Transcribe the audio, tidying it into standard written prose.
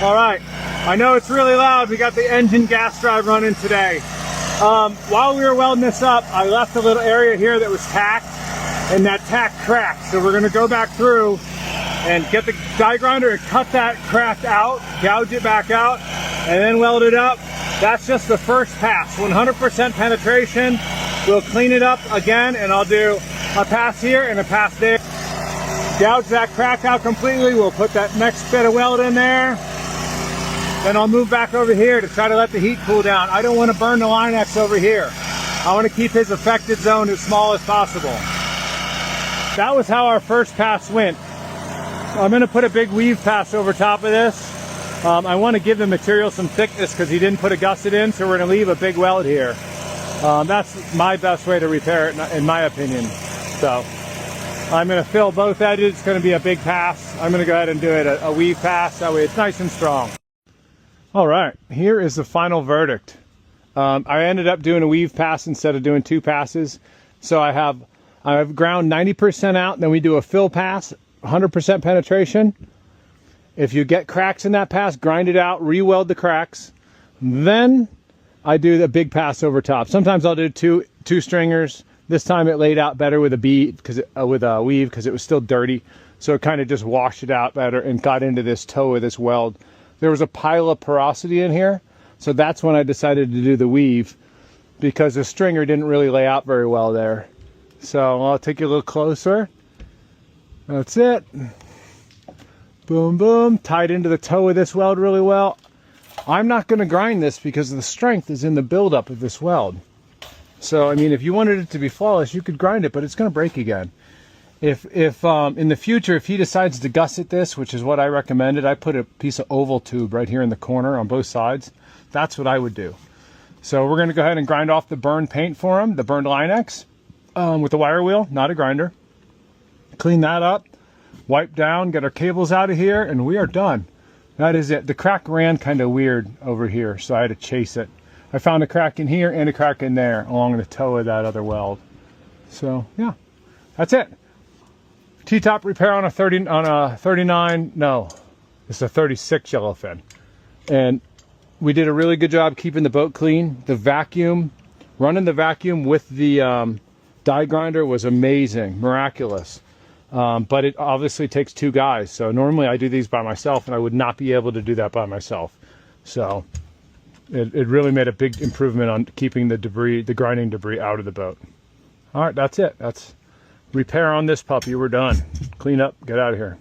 All right, I know it's really loud. We got the engine gas drive running today. While we were welding this up, I left a little area here that was tacked, and that tack cracked. So we're gonna go back through and get the die grinder and cut that crack out, gouge it back out, and then weld it up. That's just the first pass, 100% penetration. We'll clean it up again, and I'll do a pass here and a pass there. Gouge that crack out completely. We'll put that next bit of weld in there. Then I'll move back over here to try to let the heat cool down. I don't want to burn the Line-X over here. I want to keep his affected zone as small as possible. That was how our first pass went. I'm going to put a big weave pass over top of this. I want to give the material some thickness because he didn't put a gusset in, so we're going to leave a big weld here. That's my best way to repair it, in my opinion. So I'm going to fill both edges. It's going to be a big pass. I'm going to go ahead and do it a weave pass. That way it's nice and strong. All right, here is the final verdict. I ended up doing a weave pass instead of doing two passes. So I've ground 90% out, then we do a fill pass, 100% penetration. If you get cracks in that pass, grind it out, re-weld the cracks. Then I do the big pass over top. Sometimes I'll do two stringers. This time it laid out better with a bead, with a weave, because it was still dirty. So it kind of just washed it out better and got into this toe of this weld. There was a pile of porosity in here, so that's when I decided to do the weave, because the stringer didn't really lay out very well there. So I'll take you a little closer. That's it. Boom, boom. Tied into the toe of this weld really well. I'm not going to grind this because the strength is in the buildup of this weld. So, I mean, if you wanted it to be flawless, you could grind it, but it's going to break again. If in the future, if he decides to gusset this, which is what I recommended, I put a piece of oval tube right here in the corner on both sides. That's what I would do. So we're going to go ahead and grind off the burned paint for him, the burned Line-X, with the wire wheel, not a grinder. Clean that up, wipe down, get our cables out of here, and we are done. That is it. The crack ran kind of weird over here, so I had to chase it. I found a crack in here and a crack in there along the toe of that other weld. So yeah, that's it. T-top repair on a 39, no, it's a 36 yellowfin. And we did a really good job keeping the boat clean. The vacuum, running the vacuum with the die grinder was amazing, miraculous. But it obviously takes two guys. So normally I do these by myself, and I would not be able to do that by myself. So it really made a big improvement on keeping the debris, the grinding debris, out of the boat. All right, that's it. That's repair on this puppy. We're done. Clean up, get out of here.